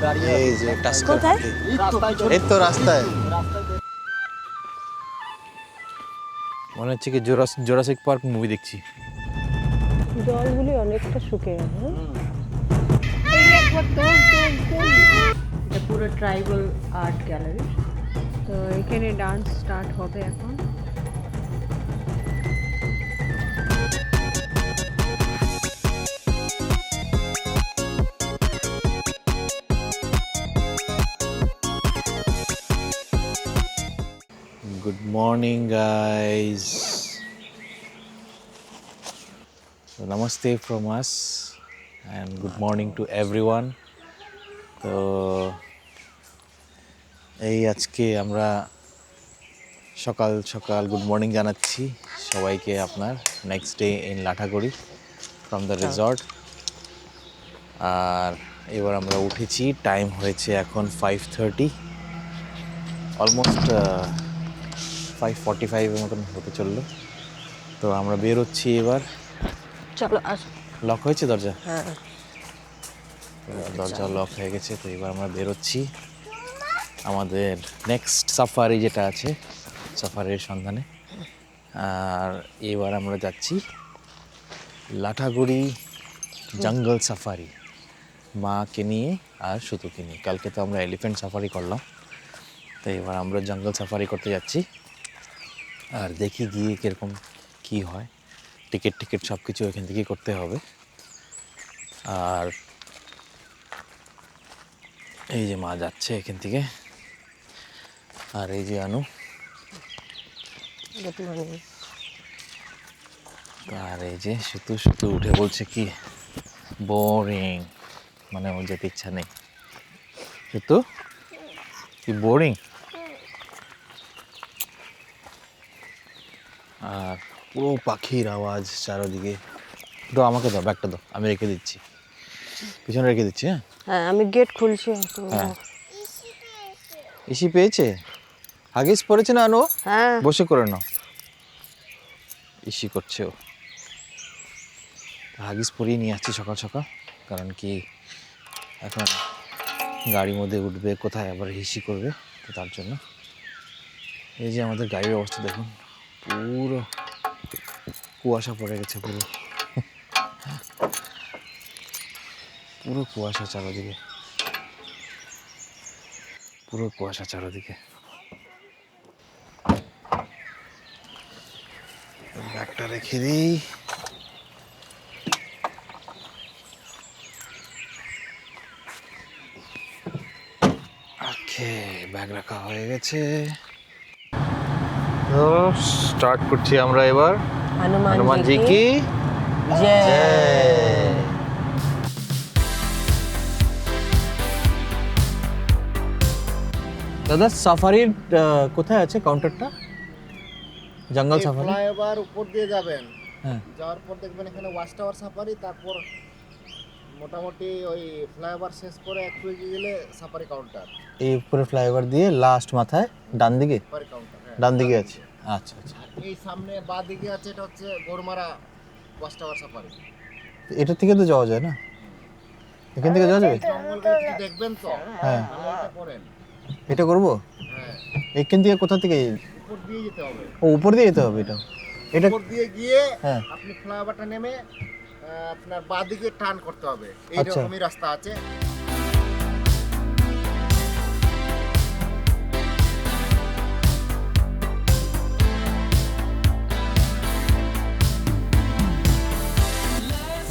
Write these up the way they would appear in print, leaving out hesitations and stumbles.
এই যে টাস্কার হাতি এই তো রাস্তায় মনে হচ্ছে কি জোরাসিক পার্ক মুভি দেখছি। জলগুলি অনেকটা শুকিয়ে গেল। এটা পুরো ট্রাইবাল আর্ট গ্যালারি। তো এখানে ডান্স স্টার্ট হবে এখন। Good morning, guys. So, namaste from us, and good morning to everyone. তো এই আজকে আমরা সকাল সকাল গুড মর্নিং জানাচ্ছি সবাইকে আপনার next day in Lataguri from the resort. আর এবার আমরা উঠেছি, টাইম হয়েছে এখন 5:30, অলমোস্ট 5:45 মতন হতে চললো। তো আমরা বেরোচ্ছি এবার। চলো আসো। লক হয়েছে দরজা? হ্যাঁ, দরজা লক হয়ে গেছে। তো এবার আমরা বেরোচ্ছি আমাদের নেক্সট সাফারি যেটা আছে, সাফারির সন্ধানে। আর এবার আমরা যাচ্ছি লাঠাগুড়ি জঙ্গল সাফারি, মাকে নিয়ে আর সুতুকে নিয়ে। কালকে তো আমরা এলিফ্যান্ট সাফারি করলাম, তো এবার আমরা জঙ্গল সাফারি করতে যাচ্ছি। আর দেখি গিয়ে কীরকম কী হয়। টিকিট সব কিছু এখান থেকেই করতে হবে। আর এই যে মা যাচ্ছে এখান থেকে, আর এই যে আনু, আর এই যে শুধু উঠে বলছে কি বোরিং, মানে ওর যেতে ইচ্ছা নেই। শুধু কি বোরিং। আর পুরো পাখির আওয়াজ চারোদিকে। তো আমাকে দাও, ব্যাগটা দাও, আমি রেখে দিচ্ছি, পিছনে রেখে দিচ্ছি। হ্যাঁ হ্যাঁ, আমি গেট খুলছি। হ্যাঁ, ইসি পেয়েছে, হাগিস পড়েছে না আনো? হ্যাঁ, বসে করে নাও। ইসি করছে ও, হাগিস পরিয়ে নিয়ে আসছি সকাল সকাল। কারণ কি এখন গাড়ির মধ্যে উঠবে, কোথায় আবার হিসি করবে, তো তার জন্য। এই যে আমাদের গাড়ির অবস্থা দেখুন, পুরো কুয়াশা পড়ে গেছে, পুরো কুয়াশা চারদিকে, পুরো কুয়াশা চারদিকে। ব্যাগটা রেখে দিই। ওকে, ব্যাগ রাখা হয়ে গেছে। তো স্টার্ট করছি আমরা এবার। হনুমান জি কি জয়। দাদা সাফারির কোথায় আছে কাউন্টারটা? জঙ্গল সাফারি ফ্লাইওভার উপর দিয়ে যাবেন, হ্যাঁ, যাওয়ার পর দেখবেন এখানে ওয়াচ টাওয়ার সাফারি, তারপর মোটামুটি ওই ফ্লাইওভার শেষ করে একটু এগিয়ে গেলে সাফারি কাউন্টার। এই উপরে ফ্লাইওভার দিয়ে লাস্ট মাথায় ডান দিকে, সাফারি কাউন্টার, হ্যাঁ, ডান দিকে আছে। আচ্ছা আচ্ছা, এই সামনে বাঁ দিকে আছে, এটা হচ্ছে গোরমারা ওয়াচ টাওয়ার সাফারি। এটা থেকে তো যাওয়া যায় না, এখান থেকে যাওয়া যাবে? জঙ্গলটা একটু দেখবেন তো, হ্যাঁ, তাহলে এটা করেন। এটা করবো। হ্যাঁ, এখান থেকে কোথা থেকে? উপর দিয়ে যেতে হবে। ও উপর দিয়ে যেতে হবে। এটা উপর দিয়ে গিয়ে হ্যাঁ, আপনি ফ্লাইওভারটা নেমে আপনার বাঁ দিকে টার্ন করতে হবে, আচ্ছা। এইরকমই রাস্তা আছে।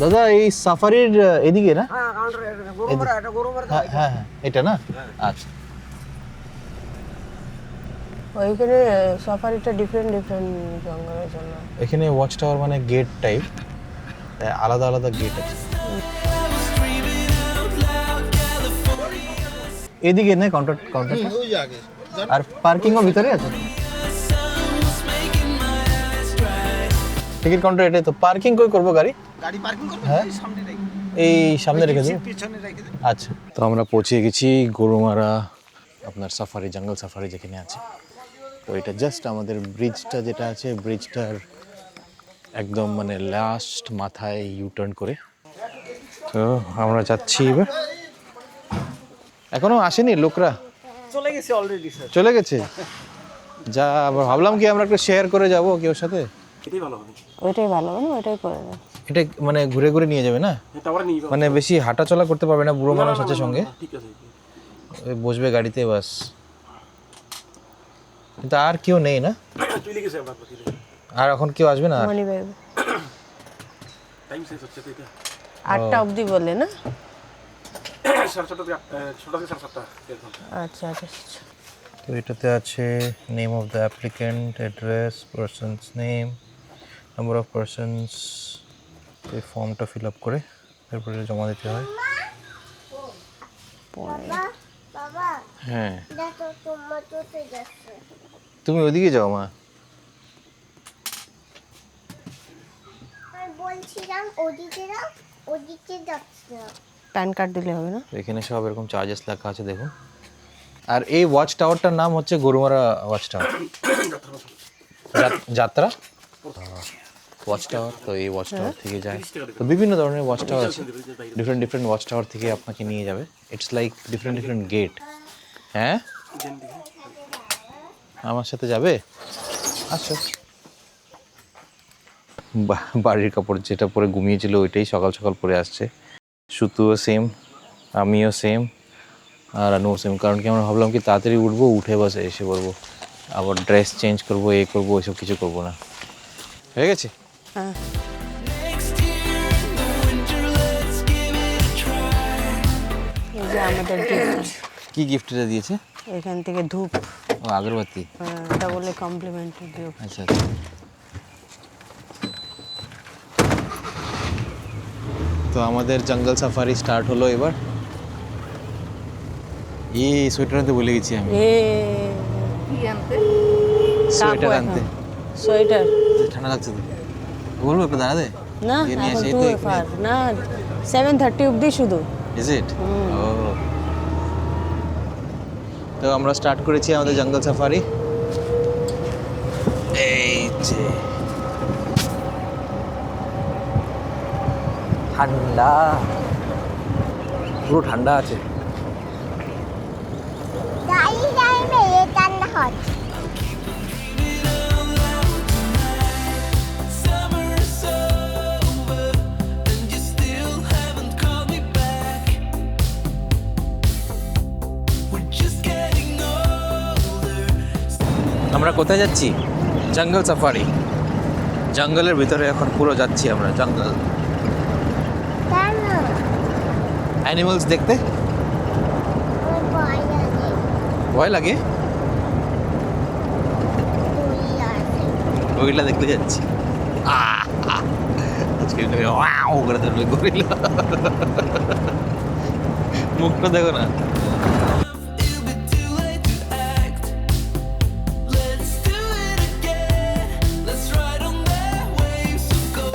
দাদা এই সাফারির এদিকে না? হ্যাঁ, কাউন্টার গোরমারা হ্যাঁ হ্যাঁ, এটা না? আচ্ছা, ওইখানে সাফারিটা ডিফারেন্ট জঙ্গলের জন্য। এখানে ওয়াচ টাওয়ার মানে গেট টাইপ, আলাদা আলাদা গেট আছে। এদিকে না কাউন্টারটা? ওই আগে আর পার্কিংও ভিতরে আছে? টিকিট কাউন্টার এটাই তো। পার্কিং কই করবো গাড়ি? গাড়ি পার্কিং করবে, হ্যাঁ, সামনে রেখে এই সামনে রেখে দেবো। পিছনে রেখে দেন। আচ্ছা, তো আমরা পৌঁছে গেছি গরুমারা আপনার সাফারি, জঙ্গল সাফারি যেখানে আছে। তো এটা জাস্ট আমাদের ব্রিজটা যেটা আছে, ব্রিজটার একদম মানে লাস্ট মাথায় ইউ টার্ন করে। তো আমরা যাচ্ছি এবার। এখনো আসেনি লোকরা? চলে গেছে অলরেডি স্যার। চলে গেছে? যা, আবার ভাবলাম কি আমরা একটু শেয়ার করে যাব কেউ সাথে। এটাই ভালো হবে। ওইটাই ভালো হবে না, ওইটাই করে দেব। এটা মানে ঘুরে ঘুরে নিয়ে যাবে না, এটা আমরা নিয়ে মানে বেশি হাঁটা চলা করতে পারবে না, বুড়ো মানুষ আছে সঙ্গে, ঠিক আছে। ওই বসবে গাড়িতে বাস। কিন্তু আর কেউ নেই না? তুই লিখেছে আমরা প্রতি আর এখন কেউ আসবে না আর? মানি ব্যাগ টাইম শেষ হচ্ছে তো এটা 8টা অবধি বলে না? 7:30 থেকে 7:30 আচ্ছা আচ্ছা। তো এটাতে আছে name of the applicant, address, persons name, number of persons. এই ফর্মটা ফিল আপ করে তারপরে জমা দিতে হয়। বাবা হ্যাঁ, দেখো তোমার চলতে যাচ্ছে। তুমি ওদিকে যাও মা। আমি বলছিলাম ওদিকে যাচ্ছে না। প্যান কার্ড দিলে হবে না? তো এখানে সব এরকম চার্জেস লেখা আছে দেখুন। আর এই ওয়াচ টাওয়ারটার নাম হচ্ছে গরুমারা ওয়াচ টাওয়ার। যাত্রা ওয়াচ টাওয়ার। তো এই ওয়াচ টাওয়ার থেকে যায়, তো বিভিন্ন ধরনের ওয়াচ টাওয়ার আছে, ডিফারেন্ট ওয়াচ টাওয়ার থেকে আপনাকে নিয়ে যাবে। It's like different gate. হ্যাঁ, আমার সাথে যাবে? আচ্ছা। বাড়ির কাপড় যেটা পরে ঘুমিয়েছিল ওইটাই সকাল সকাল পরে আসছে। সুতুও সেম, আমিও সেম, আর আনুও সেম। কারণ কি আমরা ভাবলাম কি তাড়াতাড়ি উঠবো, উঠে বাসে এসে পড়বো, আবার ড্রেস চেঞ্জ করবো, এ করবো, ওইসব কিছু করবো না। হয়ে গেছে? হ্যাঁ। এই যে আমাদের গিফট, কি গিফটটা দিয়েছে? এখান থেকে ধূপ, ও আগরবাতি। এটা বলে কমপ্লিমেন্টারি গিফট। আচ্ছা আচ্ছা। তো আমাদের জঙ্গল সাফারি স্টার্ট হলো এবার। এই সোয়েটার আনতে ভুলে গেছি আমি। সোয়েটার আনতে। সোয়েটার ঠান্ডা লাগছে তো, বলবো একটু দাঁড়াতে? না, যে নিয়ে এখন আসি, এই টু তো এফার না, 7:30 অবধি শুধু। Is it? ও, তো আমরা স্টার্ট করেছি আমাদের জঙ্গল সাফারি। এই যে ঠান্ডা, পুরো ঠান্ডা আছে। দাঁড়িয়ে মেয়ে ঠান্ডা হচ্ছে। আমরা কোথায় যাচ্ছি? জঙ্গল সাফারি। জঙ্গলের ভিতরে এখন পুরো যাচ্ছি আমরা, জঙ্গল কেন? অ্যানিমালস দেখতে। আমার ভয় লাগে। ভয় লাগে? তুই আছে। গরিলা দেখতে যাচ্ছি। আজকে ওয়াও করে ধরবে গরিলা। মুখটা দেখো না।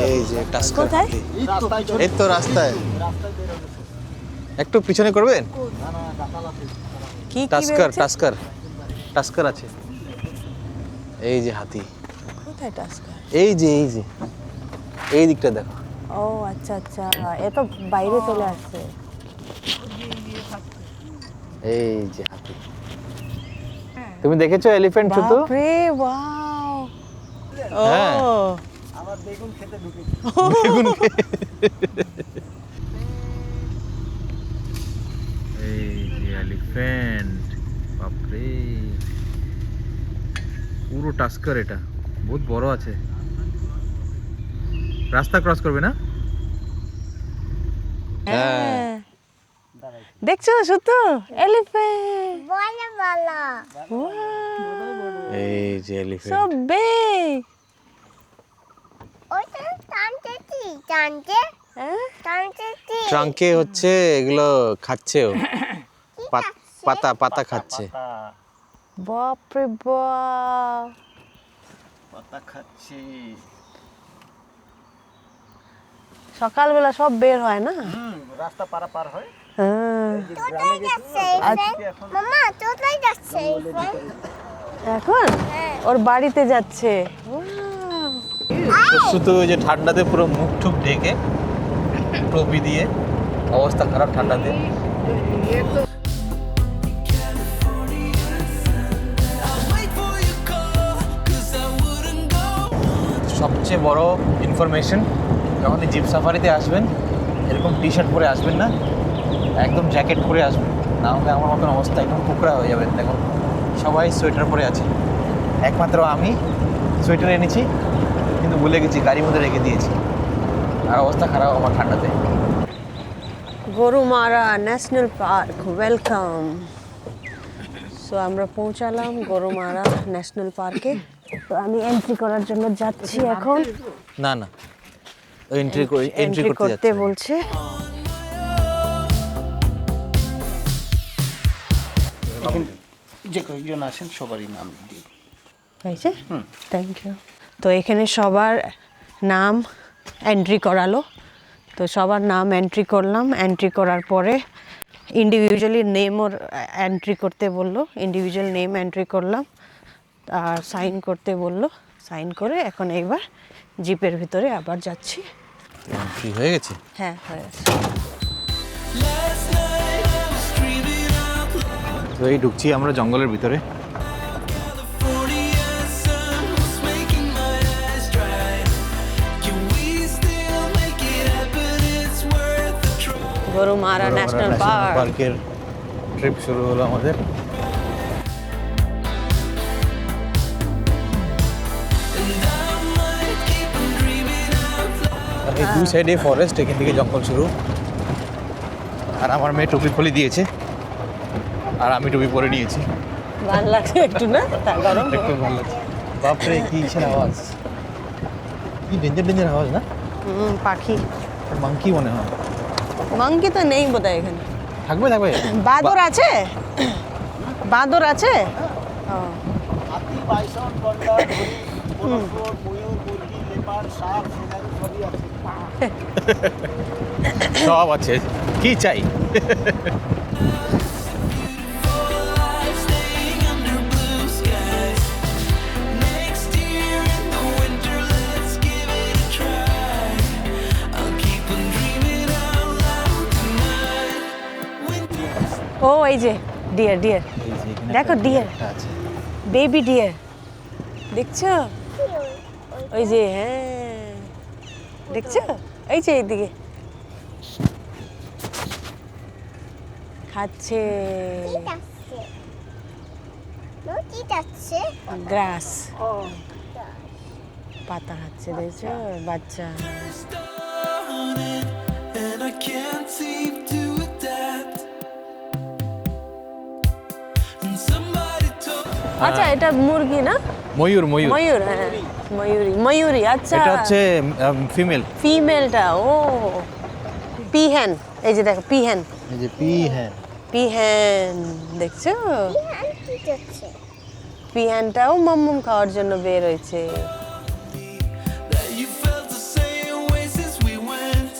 এই যে টাস্কার কোথায়? হাতি। এই তো রাস্তায়। একটু পিছনে করবেন? কি কি টাস্কার বেরোচ্ছে? টাস্কার টাস্কার আছে। এই যে হাতি, কোথায় টাস্কার? এই যে এই দিকটা দেখো। ও আচ্ছা আচ্ছা, এ তো বাইরে চলে আসছে। এই যে হাতি। তুমি দেখেছো এলিফ্যান্ট শুধু? বাপরে, ওয়াও। ও হ্যাঁ। আমার বেগুন খেতে ঢুকে এই যে এলিফ্যান্ট, বাপরে পুরো টাস্কার। এটা বহুত বড় আছে। রাস্তা ক্রস করবে না? হ্যাঁ, দেখছো শুধু এলিফ্যান্ট। বলো বলো। এই যে সো এলিফ্যান্ট। বিগ। ওইটা টানতেছি, টানতেছি। ট্রাঙ্কে হচ্ছে এগুলো খাচ্ছে ও, পাতা পাতা খাচ্ছে। বাপরে বাপ, পাতা খাচ্ছি। সকালবেলা সব বের হয় না? রাস্তা পারাপার হয়। হ্যাঁ। কোথায় যাচ্ছে এলিফ্যান্ট? মামা কোথায় যাচ্ছে এলিফ্যান্ট? এখন হ্যাঁ। ওর বাড়িতে যাচ্ছে। শুধু ওই যে ঠান্ডাতে পুরো মুখ টুক ঢেকে টুপি দিয়ে অবস্থা খারাপ ঠান্ডাতে। সবচেয়ে বড় ইনফরমেশন, যখন জিপ সাফারিতে আসবেন এরকম টি শার্ট পরে আসবেন না, একদম জ্যাকেট পরে আসবেন, না হলে আমার মতন অবস্থা একদম কুকড়া হয়ে যাবেন। দেখুন সবাই সোয়েটার পরে আছে, একমাত্র আমি সোয়েটার এনেছি কিন্তু ভুলে গেছি, গাড়ির মধ্যে রেখে দিয়েছি, আর অবস্থা খারাপ আমার ঠান্ডাতে। Gorumara national park, welcome. So আমরা পৌঁছালাম গরুমারা ন্যাশনাল পার্কে। তো আমি এন্ট্রি করার জন্য যাচ্ছি এখন। না না, এন্ট্রি করতে করতে বলছে। যে কয়েকজন আসেন সবারই নাম দিই। হয়েছে, থ্যাংক ইউ। তো এখানে সবার নাম এন্ট্রি করালো, তো সবার নাম এন্ট্রি করলাম। এন্ট্রি করার পরে ইন্ডিভিজুয়ালি নেমও এন্ট্রি করতে বললো, ইন্ডিভিজুয়াল নেম এন্ট্রি করলাম আর সাইন করতে বললো। সাইন করে এখন এইবার জিপের ভিতরে আবার যাচ্ছি। এন্ট্রি হয়ে গেছে। হ্যাঁ হয়ে গেছে। তো এই ঢুকছি আমরা জঙ্গলের ভিতরে। Gorumara national park. পার্কের ট্রিপ শুরু হলো আমাদের। এই দুই সাইডে ফরেস্ট, এখান থেকে জঙ্গল শুরু। আর আমার মেয়ে টুপি খুলে দিয়েছে আর আমি টুপি পরে নিয়েছি। ভালো লাগছে একটু না, তা গরম। একটু ভালো লাগছে। বাপরে কি ইসের আওয়াজ, কি ডেঞ্জার আওয়াজ না? পাখি, মাংকি মনে হয়। মাংকি তো নেই বোধহয় এখানে। থাকবে থাকবে। বাঁদর আছে, বাঁদর আছে। হাতি, বাইসন, গন্ডার, হরিণ, ময়ূর, মুরগি, লেপার্ড, সাপ, সেখানে সবই আছে। সব আছে, কি চাই? ও এই যে ডিয়ার, ডিয়ার দেখো, ডিয়ার, বেবি ডিয়ার দেখছো? ওই যে, হ্যাঁ দেখছো, এই যে এইদিকে খাচ্ছে কি যাচ্ছে? গ্রাস, পাতা খাচ্ছে, দেখছো বাচ্চা। And I can't seem to adapt. And somebody told আচ্ছা এটা মুরগি না? ময়ূর ময়ূর ময়ূর, হ্যাঁ ময়ূরী, ময়ূরী। আচ্ছা এটা হচ্ছে ফিমেল। ফিমেলটা, ও পিহেন, এই যে দেখো পিহেন, এই যে হ্যাঁ, পিহেন দেখছো? কি যাচ্ছে? পিহেনটাও মাম্মুম খাওয়ার জন্য বের হয়েছে। that you felt the same way since we went.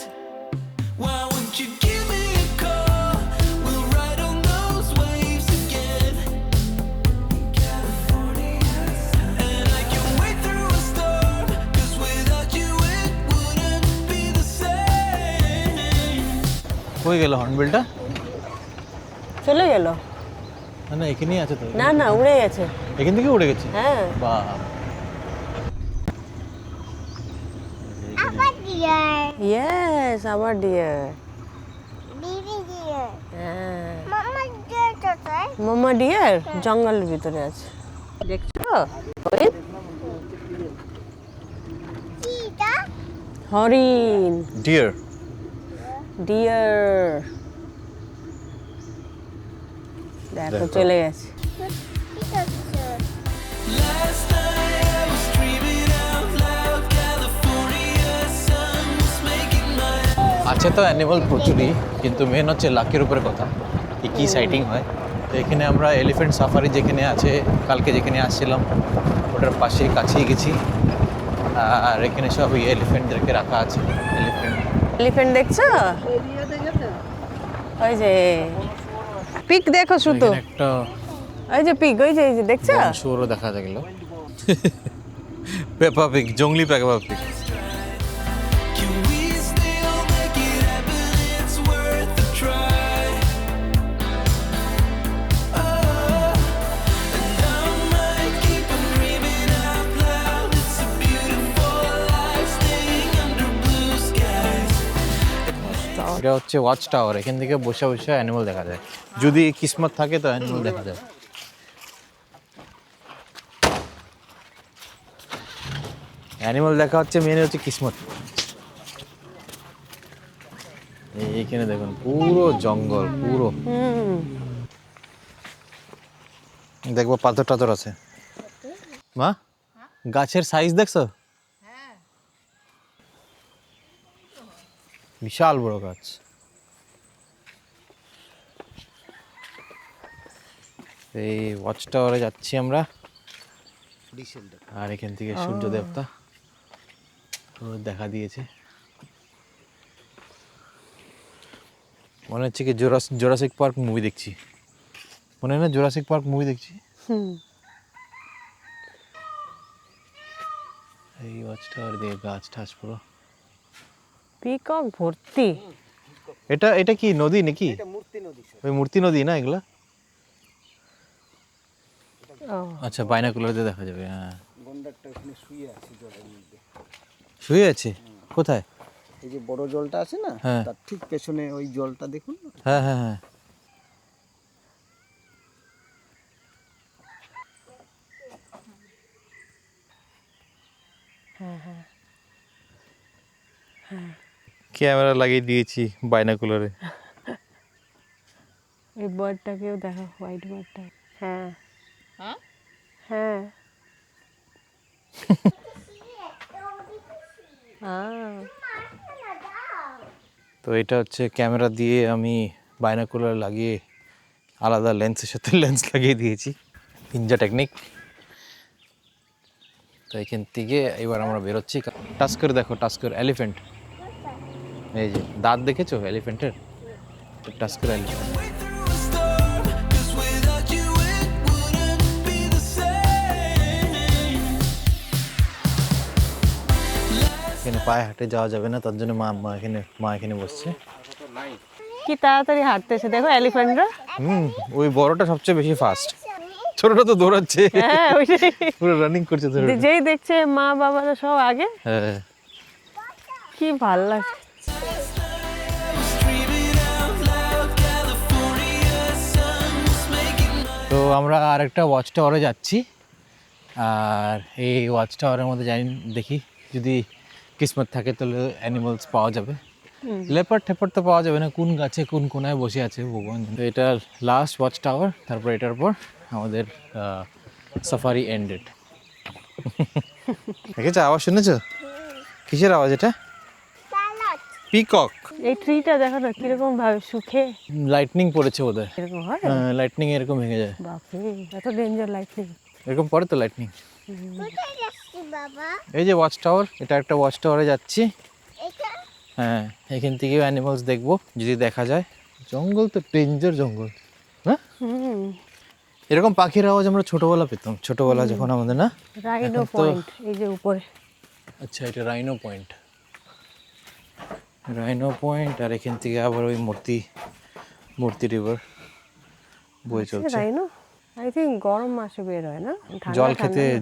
Why won't you give me a call? We'll ride on those waves again. California, and I can wait through a storm, 'cause without you it wouldn't be the same. কই গেল হর্নবিলটা? চলে গেল? না এখানেই আছে তো। না না, উড়ে গেছে। এখান থেকে উড়ে গেছে। হ্যাঁ বাহ, আবার ডিয়ার, ইয়েস, আবার ডিয়ার। বিবি ডিয়ার, হ্যাঁ মামা ডিয়ার কোথায়? মাম্মা ডিয়ার জঙ্গলের ভিতরে আছে, দেখছো? হরিণ, চিতা, হরিণ, ডিয়ার। ডিয়ার দেখো চলে গেছে। কি যাচ্ছে? Last night I was dreaming out loud. California sun was making my আছে তো অ্যানিমাল প্রচুরই, কিন্তু মেন হচ্ছে লাকের উপরে কথা, কি সাইটিং হয়। তো এখানে আমরা এলিফ্যান্ট সাফারি যেখানে আছে, কালকে যেখানে আসছিলাম ওটার পাশে কাছেই গেছি। আর এখানে সব এলিফ্যান্টদেরকে রাখা আছে। এলিফ্যান্ট দেখছো? ওই যে পিক দেখো শুধু, এখানে একটা ওই যে পিক, ওই যে এই যে দেখছো? শুয়োরও দেখা গেল। পেপা পিক, জংলি পেপা pick. Can we still make it happen? It's worth a try. Oh, and I might keep on dreaming out loud. It's a beautiful life. এটা হচ্ছে ওয়াচ টাওয়ার, এখান থেকে বসে বসে অ্যানিমাল দেখা যায়, যদি কিসমত থাকে তো অ্যানিমাল দেখা যায়। অ্যানিমাল দেখা হচ্ছে মেন হচ্ছে কিসমত। এইখানে দেখুন পুরো জঙ্গল, পুরো দেখবো পাথর টাথর আছে। মা গাছের সাইজ দেখছো? বিশাল বড় গাছ। এই ওয়াচ টাওয়ারে যাচ্ছি আমরা, আর এখান থেকে সূর্য দেবতা পুরো দেখা দিয়েছে। মনে হচ্ছে কি জোরাসিক পার্ক মুভি দেখছি, মনে হয় না জোরাসিক পার্ক মুভি দেখছি। এই ওয়াচ টাওয়ার দিয়ে গাছ ঠাস পুরো, পিকক ভর্তি। এটা কি নদী নাকি? এটা মূর্তি নদী স্যার। ওই মূর্তি নদী না এগুলা? ও আচ্ছা বাইনাকুলার দিয়ে দেখা যাবে। হ্যাঁ গন্ডারটা ওখানে শুয়ে আছে জলের মধ্যে। শুয়ে আছে কোথায়? এই যে বড় জলটা আছে না, হ্যাঁ। তার ঠিক পেছনে ওই জলটা দেখুন। হ্যাঁ হ্যাঁ হ্যাঁ। ক্যামেরা লাগিয়ে দিয়েছি বাইনাকুলারে। এই বার্ডটাকেও দেখো, হোয়াইট বার্ডটা। হ্যাঁ হ্যাঁ তো এটা হচ্ছে ক্যামেরা দিয়ে আমি বাইনাকুলার লাগিয়ে আলাদা লেন্সের সাথে লেন্স লাগিয়ে দিয়েছি, নিনজা টেকনিক। তো এখান থেকে এবার আমরা বেরোচ্ছি। টাস্কার দেখো, টাস্কার এলিফ্যান্ট, এই যে দাঁত দেখেছো এলিফ্যান্টের? Tusker elephant. Way through a storm, 'cause without you it wouldn't be the same. এখানে পায়ে হাঁটে যাওয়া যাবে না, তার জন্য মা এখানে বসছে। কি তাড়াতাড়ি হাঁটতেছে দেখো এলিফ্যান্টরা। ওই বড়টা সবচেয়ে বেশি ফাস্ট, ছোটটা তো দৌড়াচ্ছে, হ্যাঁ ওইটাই, পুরো রানিং করছে ধরে। যেই দেখছে মা বাবারা সব আগে, হ্যাঁ কি ভাল লাগছে। Screaming out loud, California sun was making my তো আমরা আরেকটা ওয়াচ টাওয়ারে যাচ্ছি, আর এই ওয়াচ টাওয়ারের মধ্যে জানি দেখি যদি কিসমত থাকে তাহলে অ্যানিমালস পাওয়া যাবে। লেপার্ড টেপার্ড তো পাওয়া যাবে না, কোন গাছে কোন কোনায় বসে আছে ভগবান। তো এটা লাস্ট ওয়াচ টাওয়ার, তারপর এটার পর আমাদের সাফারি এন্ডেড। দেখেছো আওয়াজ শুনেছো? কিসের আওয়াজ এটা? Salad. পিকক। এই ট্রিটা দেখো না কিরকম ভাবে শুকে লাইটনিং পড়েছে বোধহয়। এরকম হয়। লাইটনিং এরকম ভেঙে যায়, বাপরে এত ডেঞ্জার লাইটনিং। এরকম পড়ে তো লাইটনিং। কোথায় যাচ্ছি বাবা? এই যে ওয়াচ টাওয়ার, এটা একটা ওয়াচ টাওয়ারে যাচ্ছি। এটা হ্যাঁ এখান থেকেও অ্যানিমালস দেখবো যদি দেখা যায়। জঙ্গল তো ডেঞ্জার জঙ্গল, হ্যাঁ এরকম পাখির আওয়াজ আমরা ছোটবেলা পেতাম, ছোটবেলা যখন আমাদের না। রাইনো এখন তো- পয়েন্ট এই যে উপরে। আচ্ছা এটা রাইনো পয়েন্ট, রাইনো পয়েন্ট। আর এখান থেকে আবার ওই মূর্তি রিভার বয়ে চলছে। রাইনো আই থিঙ্ক গরম মাসে বের হয় না, ঠান্ডা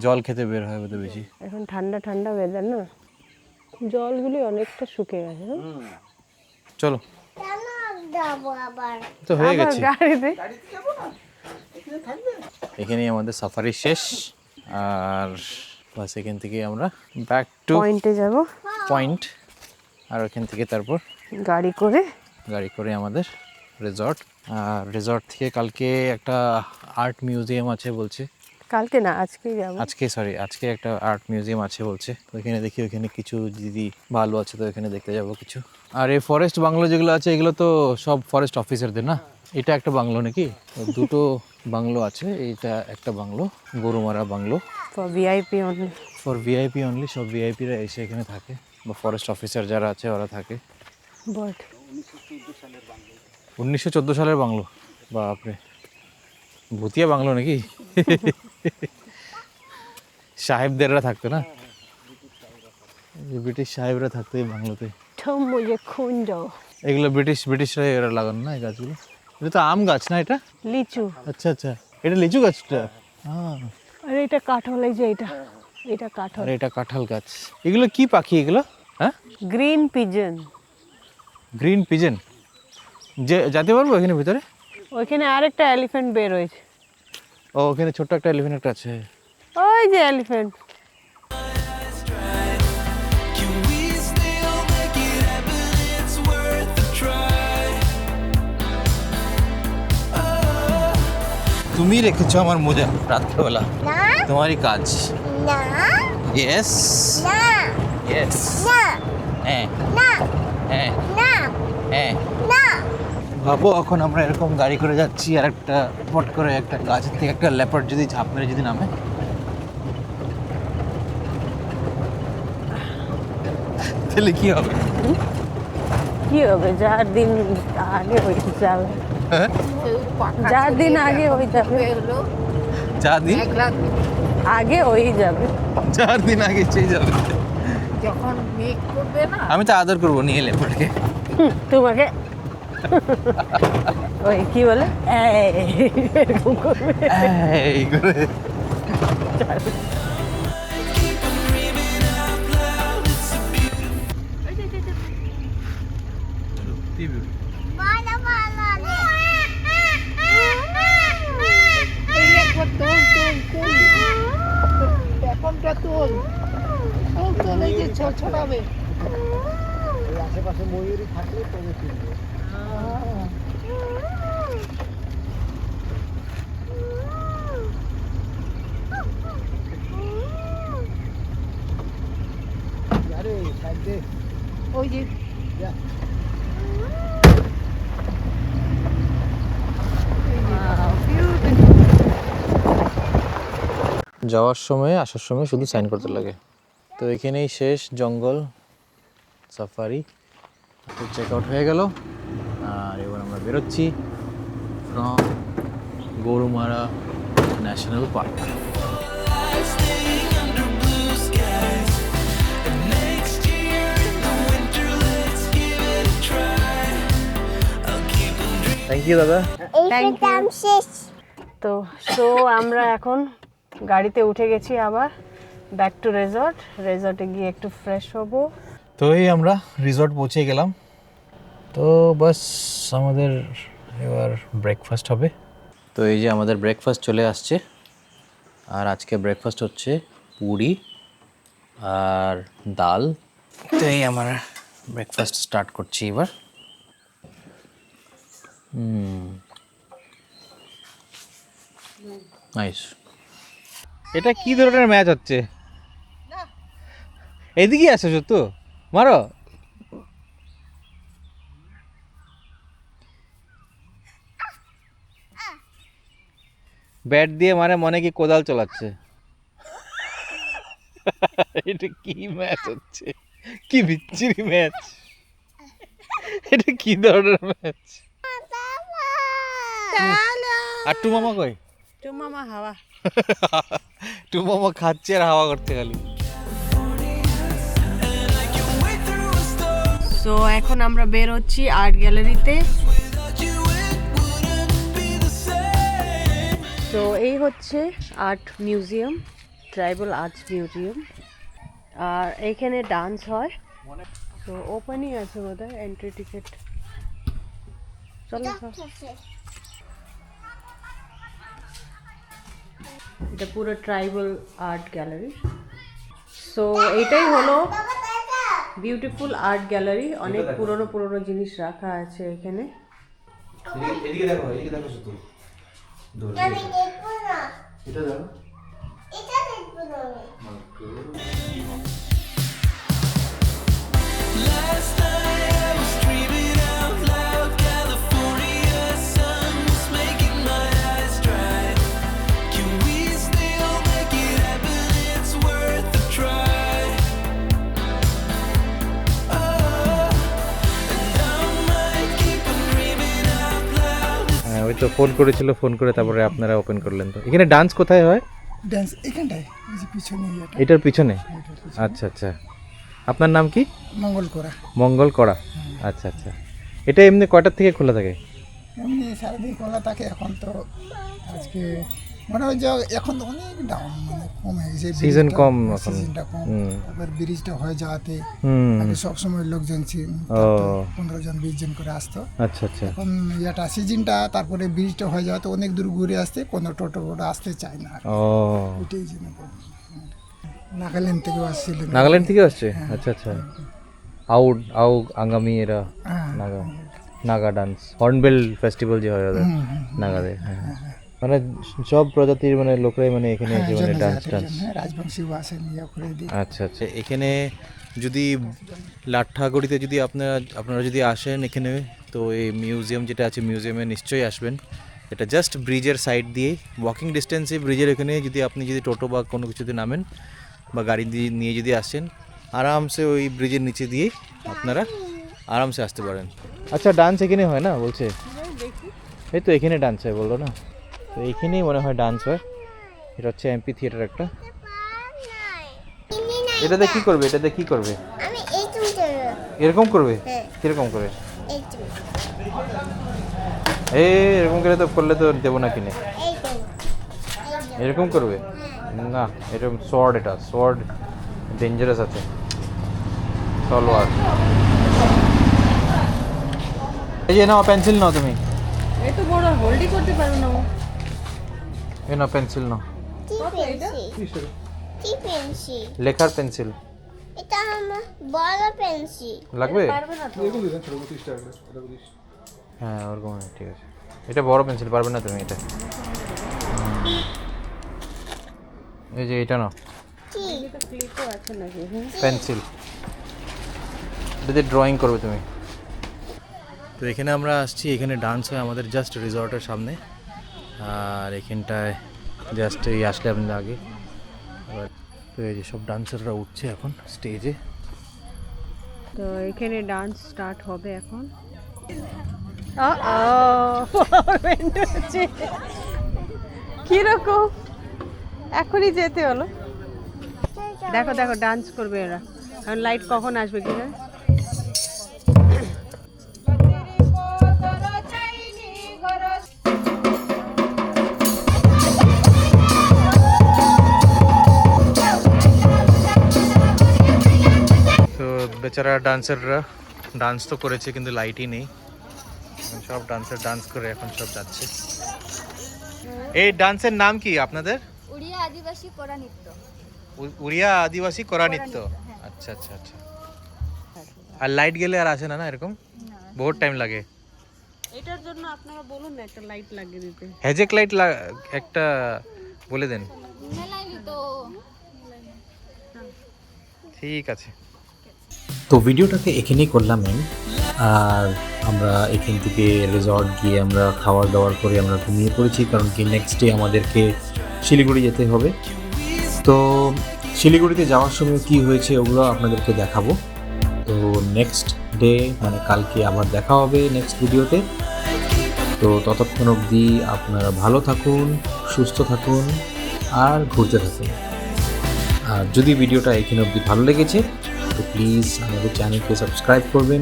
জল খেতে বের হয় বোধহয় বেশি। এখন ঠান্ডা ঠান্ডা ওয়েদার না, জলগুলি অনেকটা শুকিয়ে গেছে না? চলো কেন যাবো আবার? তো হয়ে আবার গেছে, গাড়িতে এখানেই আমাদের সাফারি শেষ। আর বাস এখান থেকে আমরা ব্যাক টু পয়েন্টে যাব পয়েন্ট, আর ওখান থেকে তারপর গাড়ি করে আমাদের রিসর্ট। আর রিসর্ট থেকে কালকে একটা আর্ট মিউজিয়াম আছে বলছে, কালকে না আজকেই যাব। আজকে একটা আর্ট মিউজিয়াম আছে বলছে। তো ওইখানে দেখি, ওইখানে কিছু যদি ভালো আছে তো ওইখানে দেখতে যাব কিছু। আর এই ফরেস্ট বাংলো যেগুলো আছে এগুলো তো সব ফরেস্ট অফিসারদের না। এটা একটা বাংলো নাকি? তো দুটো বাংলো আছে, এইটা একটা bungalow Gorumara bungalow, for VIP only. For VIP only. সব ভিআইপিরা এসে এখানে থাকে, বা ফরেস্ট অফিসার যারা আছে ওরা থাকে। বাট 1914 সালের বাংলো, বাপরে ভুতিয়া বাংলো নাকি? সাহেবদেররা থাকতো না, ব্রিটিশ সাহেবরা থাকতো এই বাংলোতে। ঠম মুঝে খুন যাও। এগুলো ব্রিটিশরা এরা লাগানো না এই গাছগুলো। এটা তো আম গাছ না এটা? লিচু। আচ্ছা আচ্ছা, এটা লিচু গাছটা। হ্যাঁ আরে এটা কাঁঠাল, এই যে এটা কাঁঠাল। আর এটা কাঁঠাল গাছ। এগুলো কি পাখি এগুলো? হ্যাঁ গ্রিন পিজন। Green pigeon. যে যেতে পারবো এখানে ভিতরে? ওইখানে আরেকটা এলিফ্যান্ট বের হয়েছে, ও ওখানে ছোট্ট একটা এলিফ্যান্ট একটা আছে। ওই যে elephant. Can we still make it happen? It's worth a try. তুমি রেখেছো আমার মোজা রাত্রেবেলা, না তোমারই কাজ। না ইয়েস না ইয়েস, না হ্যাঁ না হ্যাঁ না হ্যাঁ। না ভাবো এখন আমরা এরকম গাড়ি করে যাচ্ছি আর একটা পট করে একটা গাছের থেকে একটা লেপার্ড যদি ঝাঁপ মেরে যদি নামে, তাহলে কি হবে? কি হবে? যার দিন আগে হয়ে যাবে, হ্যাঁ? যার দিন আগে হয়ে যাবে, যা দিন আগে হয়ে যাবে। চার দিন আগে চেয়ে যাবে। যখন মেঘ করবে না, আমি তো আদর করবো নিয়ে লেপার্ডকে। তোমাকে ওই কি বলে এরকম করবে। এই করে বলো বলো এই একবার তোল তোল তোল, এখনটা তোল তোল তোল, এই যে ছড়াবে। এই আশেপাশে ময়ূরী থাকলে তবে চিনবে। আরে সাইড দে। ওই যে যা। যাওয়ার সময় আসার সময় শুধু সাইন করতে লাগে। তো এখানেই শেষ জঙ্গল সাফারি, তো চেক আউট হয়ে গেল। আর এবার আমরা বেরোচ্ছি from Gorumara national park. Staying under blue skies. And next year in the winter, let's give it a try. I'll keep on dreaming. Thank you দাদা। Thank you. দাম শেষ তো আমরা এখন গাড়িতে উঠে গেছি আবার ব্যাক টু রেজর্টে গিয়ে একটু ফ্রেশ হবো। তো এই আমরা রিসর্ট পৌঁছে গেলাম। তো বাস আমাদের এবার ব্রেকফাস্ট হবে। তো এই যে আমাদের ব্রেকফাস্ট চলে আসছে, আর আজকে ব্রেকফাস্ট হচ্ছে পুরি আর ডাল। তো এই আমার ব্রেকফাস্ট স্টার্ট করছি এবার। নাইস। এটা কি ধরনের ম্যাচ হচ্ছে? এদিকে আসো তো মারো। ব্যাট দিয়ে মারে মনে কি কোদাল চালাচ্ছে। এটা কি ম্যাচ হচ্ছে? কি বিচ্ছিরি ম্যাচ! এটা কি ধরনের ম্যাচ? আর টু মামা কই? তো মামা হাওয়া টু মামা খাচ্ছে আর হাওয়া করতে খালি। সো এখন আমরা বের হচ্ছি আর্ট গ্যালারিতে। তো এই হচ্ছে art museum, tribal arts museum. আর এইখানে ডান্স হয়। তো ওপেনই আছে বোধহয়, এন্ট্রি টিকিট। চলো এটা পুরো ট্রাইবাল আর্ট গ্যালারি। সো এইটাই হলো বিউটিফুল আর্ট গ্যালারি। অনেক পুরনো পুরনো জিনিস রাখা আছে এখানে। এদিকে দেখো, এদিকে দেখো শুধু। আমি দেখবো না, এটা দেখো। এটা দেখবো না আমি। Last night I was dreaming out loud. California sun was making my eyes dry. Can we still make it happen? It's worth a try. Oh, and I might keep on dreaming out loud. হ্যাঁ ওই তো phone করেছিল, phone করে তারপরে আপনারা open করলেন। তো এখানে ডান্স কোথায় হয়? ডান্স এখানটায়, এই যে পিছনে এটা এটার পিছনে? আচ্ছা আচ্ছা। আপনার নাম কি? মঙ্গল করা। মঙ্গল করা। আচ্ছা আচ্ছা। এটা এমনি কয়টার থেকে খোলা থাকে? এমনি সারাদিন খোলা থাকে, এখন তো আজকে মানে ওই যে এখন তো অনেক ডাউন মানে কমে গেছে Season কম এখন। সিজনটা কম আবার ব্রিজটা হয়ে যাওয়াতে হুম আগে সবসময় লোকজন ও 15 জন 20 জন করে আসতো আচ্ছা আচ্ছা এখন এটা সিজনটা তারপরে ব্রিজটা হয়ে যাওয়াতে অনেক দূর ঘুরে আসতে কোনো টোটো করে আসতে চায় না আর ও ওইটাই জন্য নাগাল্যান্ড থেকে আসছিলেন নাগাল্যান্ড থেকে আসছে আচ্ছা আচ্ছা আউ আঙ্গামি এরা হ্যাঁ, Naga Naga dance hornbill festival যে হয় ওদের নাগাদে হ্যাঁ মানে সব প্রজাতির মানে লোকরাই মানে এখানে এসে মানে ডান্স টান্স রাজবংশীও আসেন ইয়া করে দিয়ে আচ্ছা আচ্ছা এখানে যদি লাঠাগুড়িতে যদি আপনারা যদি আসেন এখানে তো এই মিউজিয়াম যেটা আছে মিউজিয়ামে নিশ্চয়ই আসবেন এটা জাস্ট ব্রিজের সাইড দিয়ে ওয়াকিং ডিস্টেন্সে ব্রিজের এখানে যদি আপনি যদি টোটো বা কোনো কিছুতে নামেন বা গাড়ি দিয়ে নিয়ে যদি আসেন আরামসে ওই ব্রিজের নিচে দিয়ে আপনারা আরামসে আসতে পারেন আচ্ছা ডান্স এখানে হয় না বলছে এই তো এখানে ডান্স হয় বললো না তো এখানেই মনে হয় ডান্স হয় এটা হচ্ছে এমপি থিয়েটার একটা এটাতে কি করবে এটাতে কি করবে আমি এই তুমি দেবো এরকম করবে হ্যাঁ। কিরকম করে এই তুমি এরকম করে তো করলে তো দেবো না কিনে এই তুমি এরকম করবে না এরকম সোয়ার্ড এটা সোয়ার্ড ডেঞ্জারাস আছে তলোয়ার এই যে নাও পেন্সিল নাও তুমি এই তো বড় হোল্ডই করতে পারো না এই নাও পেন্সিল নাও কি পেন্সিল কি পেন্সিল লেখার পেন্সিল এটা আমার বড় পেন্সিল লাগবে পারবে না তো হ্যাঁ ওরকম ঠিক আছে এটা বড় পেন্সিল পারবে না তুমি এটা এই যে এটা নাও কি ক্লিপও আছে নাকি পেন্সিল এটাতে ড্রয়িং করবে তুমি তো এখানে আমরা আসছি এখানে ডান্স হয় আমাদের জাস্ট রিসর্টের সামনে আর এখানটায় জাস্ট এই আসলে আপনি আগে এবার তো এই যে সব ডান্সাররা উঠছে এখন স্টেজে তো এখানে ডান্স স্টার্ট হবে এখন কিরকম এখনই যেতে হলো দেখো দেখো ডান্স করবে এরা এখন লাইট কখন আসবে কি জানি তো বেচারা ডান্সাররা ডান্স তো করেছে কিন্তু লাইটই নেই এখন সব ডান্সার ডান্স করে এখন সব যাচ্ছে এই ডান্সের নাম কি আপনাদের উড়িয়া আদিবাসী করা নৃত্য উড়িয়া আদিবাসী করা নৃত্য আচ্ছা আচ্ছা আচ্ছা আর লাইট গেলে আর আসে না না এরকম বহুত টাইম লাগে এটার জন্য আপনারা বলুন না একটা লাইট লাগিয়ে দিতে হ্যাজেক লাইট একটা বলে দেন মেলাইলি তো ঠিক আছে তো ভিডিওটাকে এখানেই করলাম আর আমরা এখান থেকে রিসর্ট গিয়ে আমরা খাওয়ার দাওয়ার করে আমরা ঘুমিয়ে পড়েছি কারণ কি নেক্সট ডে আমাদেরকে শিলিগুড়ি যেতে হবে তো শিলিগুড়িতে যাওয়ার সময় কি হয়েছে ওগুলো আপনাদেরকে দেখাবো তো নেক্সট ডে মানে কালকে আবার দেখা হবে নেক্সট ভিডিওতে তো ততক্ষণ অবধি আপনারা ভালো থাকুন সুস্থ থাকুন আর ঘুরতে থাকুন আর যদি ভিডিওটা এখানে অবধি ভালো লেগেছে তো প্লিজ আমাদের চ্যানেলকে সাবস্ক্রাইব করবেন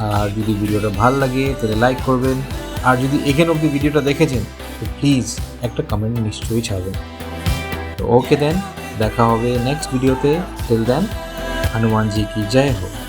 আর যদি ভিডিওটা ভালো লাগে তাহলে লাইক করবেন আর যদি এখানে অবধি ভিডিওটা দেখেছেন তো প্লিজ একটা কমেন্ট নিশ্চয়ই ছাড়বেন তো ওকে দেন দেখা হবে নেক্সট ভিডিওতে টিল দেন হনুমান জি কি জয় হোক